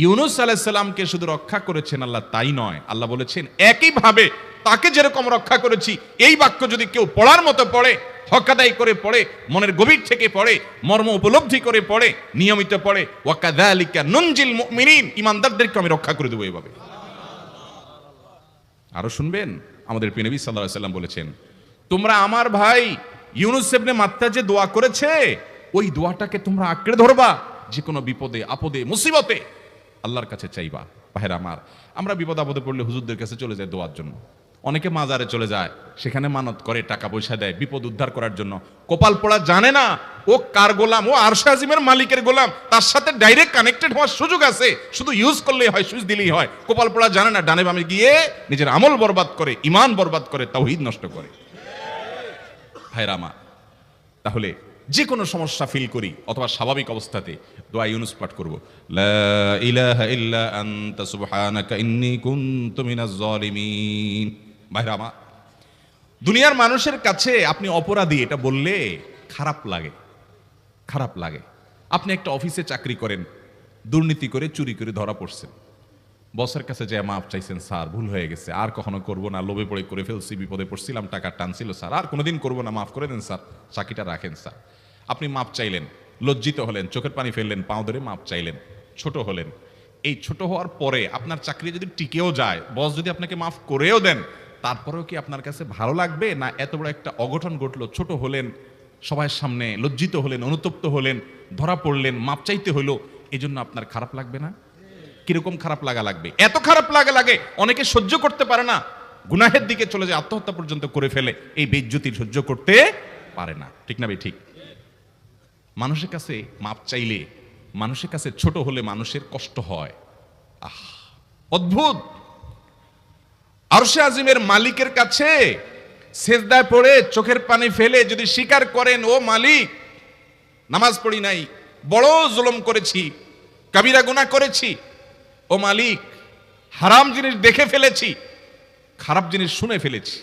ইউনুস আলাইহিস সালামকে শুধু রক্ষা করেছেন আল্লাহ তাই নয়, আল্লাহ বলেছেন একইভাবে তাকে যেরকম রক্ষা করেছি, এই বাক্য যদি কেউ পড়ার মতো পড়ে, হক আদায় করে পড়ে, মনের গভীর থেকে পড়ে, মর্ম উপলব্ধি করে পড়ে, নিয়মিত পড়ে, ওয়াকাযালিকা নুনজিল মুমিনিন, ঈমানদারদেরকে আমি রক্ষা করে দেব এইভাবে। আরো শুনবেন, আমাদের প্রিয় নবী সাল্লাল্লাহু আলাইহি ওয়াসাল্লাম বলেছেন, তোমরা আমার ভাই ইউনুস ইবনে মাত্তা যে দোয়া করেছে ওই দোয়াটাকে তোমরা আঁকড়ে ধরবা, যে কোনো বিপদে আপদে মুসিবতে আল্লাহর কাছে চাইবা। ভাইরা আমার, আমরা বিপদ আপদে পড়লে হুজুরদের কাছে চলে যাই দোয়ার জন্য, অনেকে মাজারে চলে যায়, সেখানে মানত করে, টাকা পয়সা দেয় বিপদ উদ্ধার করার জন্য। কপাল পোড়া জানে না ও কার গোলাম, ও আরশে আজিমের মালিকের গোলাম, তার সাথে ডাইরেক্ট কানেক্টেড হওয়ার সুযোগ আছে, শুধু ইউজ করলেই হয়, সুইচ দিলেই হয়। কপাল পোড়া জানে না, ডানে বামে গিয়ে নিজের আমল বরবাদ করে, ঈমান বরবাদ করে, তাওহীদ নষ্ট করে। ভাইরা আমার, তাহলে যে কোনো সমস্যা ফিল করি অথবা স্বাভাবিক অবস্থাতে দোয়া ইউনুস পাঠ করব, লা ইলাহা ইল্লা আনতা সুবহানাকা ইন্নী কুনতু মিনাজ জালিমিন। ভাইরা আমার, দুনিয়ার মানুষের কাছে আপনি অপরাধী এটা বললে খারাপ লাগে। আপনি একটা অফিসে চাকরি করেন, দুর্নীতি করে চুরি করে ধরা পড়ছেন, বসের কাছে যে মাপ চাইছেন, স্যার ভুল হয়ে গেছে, আর কখনো করব না, লোভে পড়ে করে ফেলছি, বিপদে পড়ছিলাম, টাকা টানছিল স্যার, আর কোনোদিন করব না, মাফ করে দেন স্যার, চাকরিটা রাখেন স্যার। আপনি মাপ চাইলেন, লজ্জিত হলেন, চোখের পানি ফেললেন, পাও ধরে মাপ চাইলেন, ছোট হলেন। এই ছোট হওয়ার পরে আপনার চাকরি যদি টিকেও যায়, বস যদি আপনাকে মাফ করেও দেন, তারপরেও কি আপনার কাছে ভালো লাগবে? না এত বড় একটা অঘটন ঘটলো, ছোট হলেন, সবার সামনে লজ্জিত হলেন, অনুতপ্ত হলেন, ধরা পড়লেন, মাপ চাইতে হলো, এই জন্য আপনার খারাপ লাগবে না? কিরকম খারাপ লাগবে? এত খারাপ লাগে অনেকে সহ্য করতে পারে না, গুনাহের দিকে চলে যায়, আত্মহত্যা পর্যন্ত করে ফেলে, এই বেইজ্জতি সহ্য করতে পারে না। ঠিক না ভাই? ঠিক। মানুষের কাছে মাপ চাইলে, মানুষের কাছে ছোট হলে মানুষের কষ্ট হয়। অদ্ভুত। আরশে আজিমের মালিকের কাছে সেজদায় পড়ে চোখের পানি ফেলে যদি স্বীকার করেন, ও মালিক, নামাজ পড়ি নাই, বড় জুলুম করেছি, কাবিরা গুনাহ করেছি, ও মালিক, হারাম জিনিস দেখে ফেলেছি, খারাপ জিনিস শুনে ফেলেছি,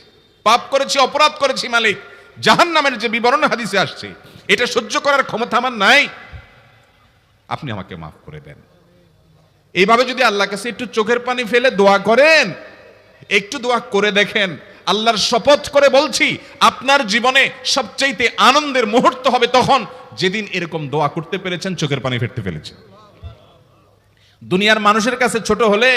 পাপ করেছি, অপরাধ করেছি মালিক, জাহান্নামের যে বিবরণ হাদিসে আসছে এটা সহ্য করার ক্ষমতা আমার নাই, আপনি আমাকে মাফ করে দেন। এইভাবে যদি আল্লাহর কাছে একটু চোখের পানি ফেলে দোয়া করেন, একটু দোয়া করে দেখেন, আল্লাহর শপথ করে বলছি, আপনার জীবনে সবচেয়ে আনন্দের মুহূর্ত হবে তখন যেদিন এরকম দোয়া করতে পেরেছেন, চোখের পানি ফেলতে পেরেছেন। দুনিয়ার মানুষের কাছে ছোট হলে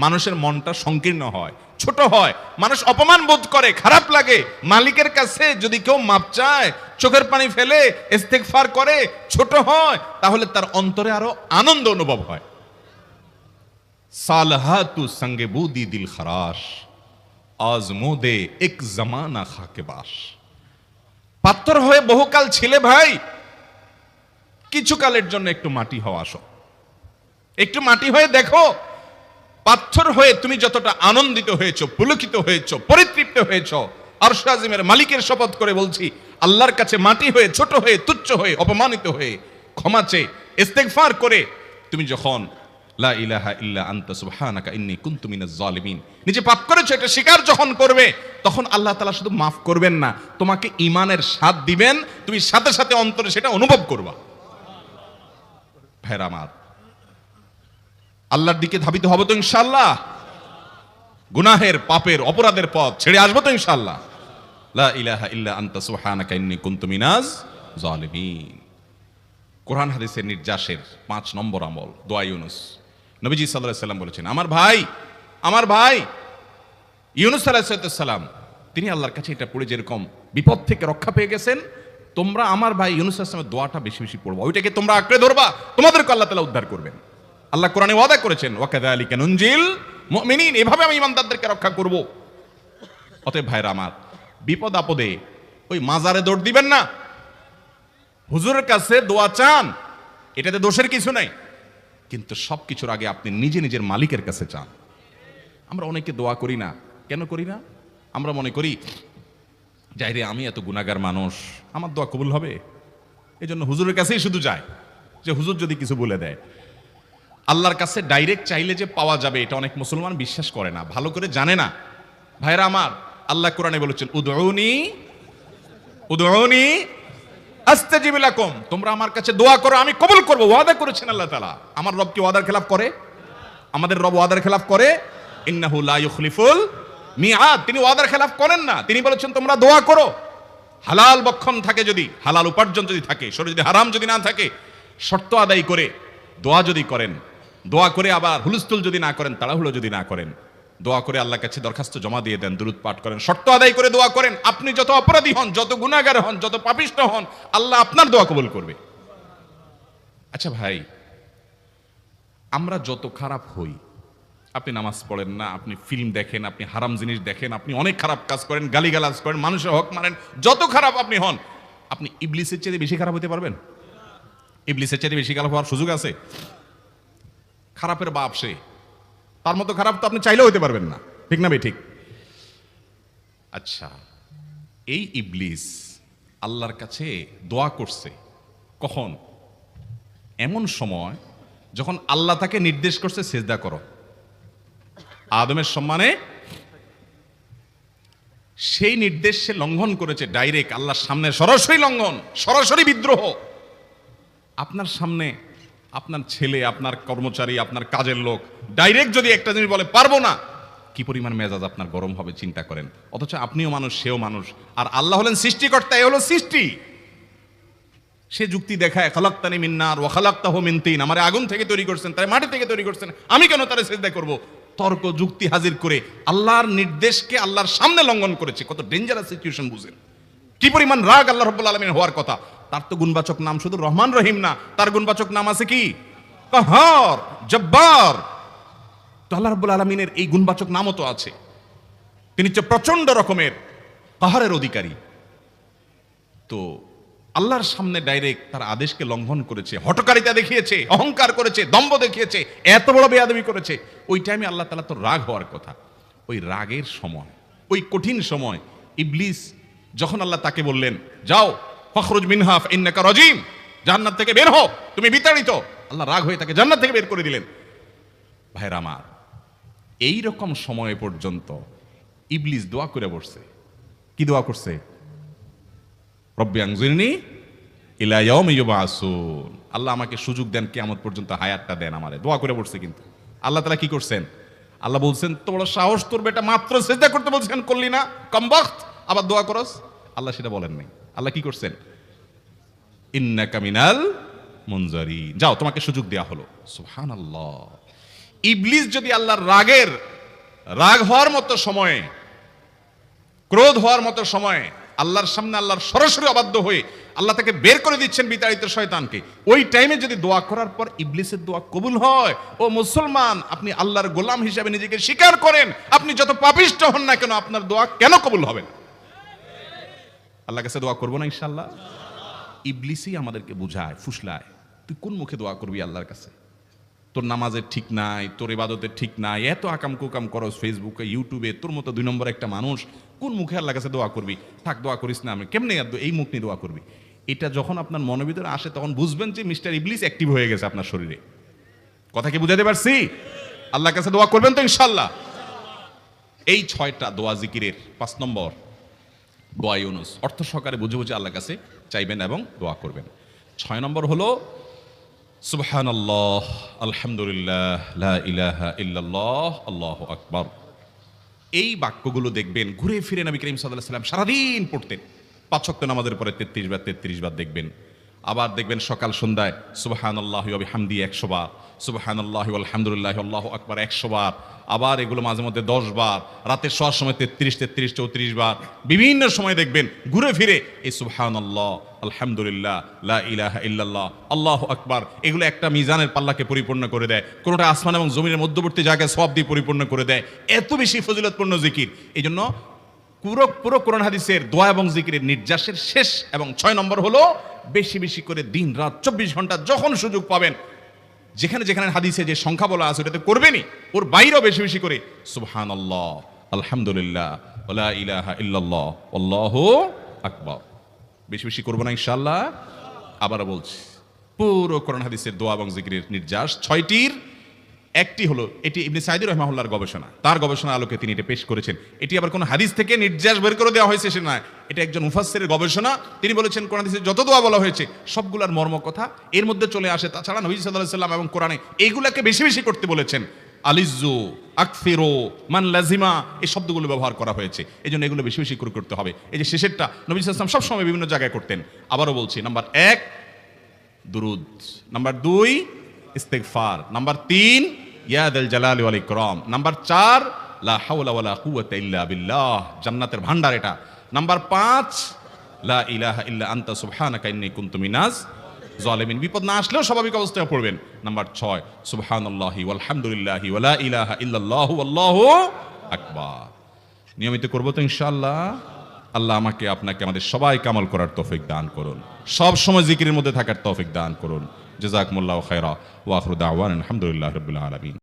মানুষের মনটা সংকীর্ণ হয়, ছোট হয়, মানুষ অপমান বোধ করে, খারাপ লাগে। মালিকের কাছে যদি কেউ মাপ চায়, চোখের পানি ফেলে, ইস্তেগফার করে, ছোট হয়, তাহলে তার অন্তরে আরো আনন্দ অনুভব হয়। সালহাতু সঙ্গে বুদি দিল খরাশ, আজমোদে এক জামানা খাকে বাস। পাথর হয়ে বহুকাল ছিলে ভাই, কিছু কালের জন্য একটু মাটি হওয়া আসো, একটু মাটি হয়ে দেখো। পাথর হয়ে তুমি যতটা আনন্দিত হয়েছো, পুলকিত হয়েছো, পরিতৃপ্ত হয়েছো, আরশ আজিমের মালিকের শপথ করে বলছি, আল্লাহর কাছে মাটি হয়ে, ছোট হয়ে, তুচ্ছ হয়ে, অপমানিত হয়ে, ক্ষমা চেয়ে, ইস্তেগফার করে তুমি যখন লা ইলাহা ইল্লা আনতা সুবহানাকা ইন্নী কুনতু মিনাজ জালিমিন নিজে পাপ করেছো এটা স্বীকার যখন করবে, তখন আল্লাহ তাআলা শুধু মাফ করবেন না, তোমাকে ঈমানের স্বাদ দিবেন, তুমি সাথে সাথে অন্তরে সেটা অনুভব করবা। ভাইরা আমার, আল্লাহর দিকে ধাবিত হব তো ইনশাআল্লাহ? গুনাহের, পাপের, অপরাধের পথ ছেড়ে আসবো তো ইনশাআল্লাহ? লা ইলাহা ইল্লা আনতা সুবহানাকা ইন্নী কুনতু মিনাজ জালিমিন। কোরআন হাদিসের নির্যাসের 5 নম্বর আমল দোয়া ইউনুস। নবীজি সাল্লাল্লাহু আলাইহি সাল্লাম বলেছেন, আমার ভাই ইউনুস আলাইহিস সালাম, তিনি আল্লাহর কাছে এটা পড়ে যেরকম বিপদ থেকে রক্ষা পেয়ে গেছেন, তোমরা আমার ভাই ইউনুস আলাইহিস সালামের দোয়াটা বেশি বেশি পড়বা, ওইটাকে তোমরা আঁকড়ে ধরবা, তোমাদেরকে আল্লাহ তাআলা উদ্ধার করবেন। আল্লাহ কোরআনে ওয়াদা করেছেন, ওয়াকাযালিকা নুনজিল মুমিনিন, এভাবে আমি ইমানদারদেরকে রক্ষা করব। অতএব ভাইরা আমার, বিপদ আপদে ওই মাজারে দৌড় দিবেন না, হুজুরের কাছে দোয়া চান, এটাতে দোষের কিছু নাই, কিন্তু সবকিছুর আগে আপনি নিজে নিজের মালিকের কাছে চান। আমরা অনেকে দোয়া করি না, কেন করি না? আমরা মনে করি যাই রে, আমি এত গুনাহগার মানুষ, আমার দোয়া কবুল হবে, এই জন্য হুজুরের কাছেই শুধু যায়, যে হুজুর যদি কিছু বলে দেয়। আল্লাহর কাছে ডাইরেক্ট চাইলে যে পাওয়া যাবে, এটা অনেক মুসলমান বিশ্বাস করে না, ভালো করে জানে না। ভাইরা আমার, আল্লাহ কোরআনে বলেছেন, উদউনি আস্তাজিব লাকুম, তোমরা আমার কাছে দোয়া করো, আমি কবুল করব, ওয়াদা করেছেন আল্লাহ তাআলা। আমার রব কি ওয়াদার খেলাফ করে? আমাদের রব ওয়াদার খেলাফ করে? ইন্নাহু লা ইউখলিফুল মিআদ, তিনি ওয়াদার খেলাফ করেন না। তিনি বলেছেন তোমরা দোয়া করো, হালাল বক্ষণ থাকে, যদি হালাল উপার্জন যদি থাকে, শরীরে যদি হারাম যদি না থাকে, শর্ত আদায় করে দোয়া যদি করেন, দোয়া করে আবার হুলস্থুল যদি না করেন, তাড়াহুড়ো যদি না করেন, দোয়া করে আল্লাহর কাছে দরখাস্ত জমা দিয়ে দেন, দুরূদ পাঠ করেন, শর্ত আদায় করে দোয়া করেন, আপনি যত অপরাধী হন, যত গুনাহগার হন, যত পাপিষ্ঠ হন, আল্লাহ আপনার দোয়া কবুল করবে। আচ্ছা ভাই, আমরা যত খারাপ হই, আপনি নামাজ পড়েন না, আপনি ফিল্ম দেখেন, আপনি হারাম জিনিস দেখেন, আপনি অনেক খারাপ কাজ করেন, গালিগালাজ করেন, মানুষের হক মারেন, যত খারাপ আপনি হন, আপনি ইবলিসের চেয়ে বেশি খারাপ হতে পারবেন? ইবলিসের চেয়ে বেশি খারাপ হওয়ার সুযোগ আছে? খারাপের বাপ সে, তার মতো খারাপ তো আপনি চাইলেও হতে পারবেন না, ঠিক না ভাই? ঠিক। আচ্ছা, এই ইবলিস আল্লাহর কাছে দোয়া করছে কখন? এমন সময় যখন আল্লাহ তাকে নির্দেশ করছে সিজদা করো, আদমের সম্মানে। সেই নির্দেশ সে লঙ্ঘন করেছে, ডাইরেক্ট আল্লাহর সামনে সরাসরি লঙ্ঘন, সরাসরি বিদ্রোহ। আপনার সামনে আপনার ছেলে, আপনার কর্মচারী, আপনার কাজের লোক ডাইরেক্ট যদি একটা জিনিস বলে পারবো না, কি পরিমাণ মেজাজ আপনার গরম হবে চিন্তা করেন। অথচ আপনিও মানুষ, সেও মানুষ, আর আল্লাহ হলেন সৃষ্টিকর্তা, এ হলো সৃষ্টি। সে যুক্তি দেখায়, খালাকতানি মিন নার ওয়া খালাকতাহু মিন তিন, আমারে আগুন থেকে তৈরি করছেন, তারে মাটি থেকে তৈরি করছেন, আমি কেন তারে সিজদা করব? তর্ক যুক্তি হাজির করে আল্লাহর নির্দেশকে আল্লাহর সামনে লঙ্ঘন করেছে। কত ডেঞ্জারাস সিচুয়েশন বুঝেন, কি পরিমাণ রাগ আল্লাহ রাব্বুল আলামিন হওয়ার কথা। তার তো গুণবাচক নাম শুধু রহমান রহিম না, তার গুণবাচক নাম আছে কি? কাহার, জব্বার। তো আল্লাহ রাব্বুল আলামিনের এই গুণবাচক নামও তো আছে, তিনি হচ্ছে প্রচন্ড রকমের কাহারের অধিকারী। তো আল্লাহর সামনে ডাইরেক্ট তার আদেশকে লঙ্ঘন করেছে, হঠকারিতা দেখিয়েছে, অহংকার করেছে, দম্ভ দেখিয়েছে, এত বড় বেয়াদবি করেছে। ওই টাইমে আল্লাহ তাআলা তো রাগ হওয়ার কথা। ওই রাগের সময়, ওই কঠিন সময় ইবলিস যখন আল্লাহ তাকে বললেন, যাও ফখরুজ মিনহা ইন্নাকা রাজিম, জান্নাত থেকে বের হও, তুমি বিতাড়িত, আল্লাহ রাগ হয়ে তাকে জান্নাত থেকে বের করে দিলেন। ভাইরা আমার, এই রকম সময় পর্যন্ত ইবলিস দোয়া করে বসছে। কি দোয়া করছে? রব্বি আনজিরনি ইলা ইয়াউমি ইউবআসুন, আল্লাহ আমাকে সুযোগ দেন, কিয়ামত পর্যন্ত হায়াতটা দেন আমারে, দোয়া করে বসছে। কিন্তু আল্লাহ তাআলা কি করছেন? আল্লাহ বলছেন, তোর সাহস, তোর বেটা মাত্র সিজদা করতে বলছেন, করলি না, কমবখত, আবার দোয়া করস? আল্লাহ সেটা বলেন নাই। আল্লাহ কি করছেন? ইন্নাকা মিনাল মুনজারিন, যাও তোমাকে সুযোগ দেয়া হলো। সুবহানাল্লাহ। ইবলিস যদি আল্লাহর রাগ হওয়ার মতো সময়ে, ক্রোধ হওয়ার মতো সময়ে আল্লাহর সামনে আল্লাহর সরাসরি অবাধ্য হয়ে আল্লাহ তাকে বের করে দিচ্ছেন বিতাড়িত শয়তানকে, ওই টাইমে যদি দোয়া করার পর ইবলিসের দোয়া কবুল হয়, ও মুসলমান আপনি আল্লাহর গোলাম হিসেবে নিজেকে স্বীকার করেন, আপনি যত পাপিষ্ঠ হন না কেন আপনার দোয়া কেন কবুল হবে না? আল্লাহর কাছে দোয়া করবো না ইনশাআল্লাহ? ইবলিসই আমাদেরকে বুঝায়, ফুসলায়, তুই কোন মুখে দোয়া করবি আল্লাহর কাছে? তোর নামাজের ঠিক নাই, তোর ইবাদতের ঠিক নাই, এত আকাম কুকাম করস ফেসবুকে ইউটিউবে, তোর মতো 2 নম্বর একটা মানুষ, কোন মুখে আল্লাহর কাছে দোয়া করবি? থাক, দোয়া করিস না, আমি কেমনে এই মুখ নিয়ে দোয়া করবি? এটা যখন আপনার মনের ভিতরে আসে তখন বুঝবেন যে মিস্টার ইবলিস অ্যাক্টিভ হয়ে গেছে আপনার শরীরে। কথা কি বুঝাতে পারছি? আল্লাহর কাছে দোয়া করবেন তো ইনশাআল্লাহ? এই 6টা দোয়া জিকিরের 5 নম্বর দোয়া ইউনুস, অর্থ সহকারে বুঝে বুঝে আল্লাহর কাছে চাইবেন এবং দোয়া করবেন। 6 নম্বর হলো সুবহানাল্লাহ, আলহামদুলিল্লাহ, লা ইলাহা ইল্লাল্লাহ, আল্লাহু আকবার। এই বাক্যগুলো দেখবেন ঘুরে ফিরে নবী করিম সাল্লাল্লাহু আলাইহি ওয়াসাল্লাম সারাদিন পড়তেন। 5 ওয়াক্ত নামাজের পরে 33 বার দেখবেন। আবার দেখবেন সকাল সন্ধ্যায় সুবহানাল্লাহি ওয়া বিহামদিহি 100 বার, সুবহানাল্লাহি ওয়া আলহামদুলিল্লাহি আল্লাহু আকবার 100 বার। আবার এগুলো মাঝে মধ্যে 10 বার, রাতের শোয়ার সময় 33, 34 বার। বিভিন্ন সময় দেখবেন ঘুরে ফিরে এই সুবহানাল্লাহ, আলহামদুলিল্লাহ, লা ইলাহা ইল্লাল্লাহ, আল্লাহু আকবার, এগুলো একটা মিজানের পাল্লাকে পরিপূর্ণ করে দেয়। কোনোটা আসমান এবং জমিনের মধ্যবর্তী জায়গায় সওয়াব দিয়ে পরিপূর্ণ করে দেয়। এত বেশি ফজিলতপূর্ণ জিকির। এই জন্য পুরো কোরআন হাদিসের দোয়া এবং জিকিরের নির্যাসের শেষ এবং 6 নম্বর হলো বেশি বেশি করে দিন রাত 24 ঘন্টা যখন সুযোগ পাবেন, যেখানে যেখানে হাদিসে যে সংখ্যা বলা আছে ওটাতে করবেনই, ওর বাইরেও বেশি বেশি করে সুবহানাল্লাহ, আলহামদুলিল্লাহ, ওয়া লা ইলাহা ইল্লাল্লাহ, আল্লাহু আকবার বেশি বেশি করব না ইনশাআল্লাহ? আবারও বলছি, পুরো কোরআন হাদিসের দোয়া এবং জিকিরের নির্যাস 6টির একটি হলো, এটি ইবনে সাঈদী রাহিমাহুল্লাহর গবেষণা, তার গবেষণার আলোকে তিনি এটা পেশ করেছেন। এটি আবার কোনো হাদিস থেকে নির্যাস বের করে দেওয়া হয়েছে সে নয়, এটা একজন মুফাসসিরের গবেষণা। তিনি বলেছেন কোরআন হাদিসে যত দোয়া বলা হয়েছে সবগুলোর মর্ম কথা এর মধ্যে চলে আসে। তাছাড়া নবী সাল্লাল্লাহু আলাইহি ওয়াসাল্লাম এবং কোরআনে এইগুলাকে বেশি বেশি করতে বলেছেন। আলিজ্জু, আকফিরু, মান লাজিমা, এই শব্দগুলো ব্যবহার করা হয়েছে। এই জন্য এগুলো বেশি বেশি করে করতে হবে। এই যে শেষেরটা নবী সাল্লাল্লাহু আলাইহি ওয়াসাল্লাম সবসময় বিভিন্ন জায়গায় করতেন। আবারও বলছি, নাম্বার 1 দুরুদ, নাম্বার 2 ইস্তিগফার, নাম্বার 3 ইয়া যাল জালালি ওয়াল ইকরাম, নাম্বার 4 লা হাওলা ওয়ালা কুওয়াতা ইল্লা বিল্লাহ, জান্নাতের ভান্ডার এটা, নাম্বার 5 লা ইলাহা ইল্লা আনতা সুবহানাকা ইন্নী কুনতু মিনাজ জালিমিন, বিপদ না আসলেও স্বাভাবিক অবস্থায় পড়বেন। নাম্বার 6 সুবহানাল্লাহি ওয়াল হামদুলিল্লাহি ওয়া লা ইলাহা ইল্লাল্লাহু আল্লাহু আকবার। নিয়মিত করব তো ইনশাআল্লাহ? আল্লাহ আমাকে আপনাকে আমাদের সবাইকে আমল করার তৌফিক দান করুন, সব সময় জিকিরের মধ্যে থাকার তৌফিক দান করুন। জাযাকুমুল্লাহু খায়রা ওয়া আখিরু দাওয়ানা আলহামদুলিল্লাহি রাব্বিল আলামিন।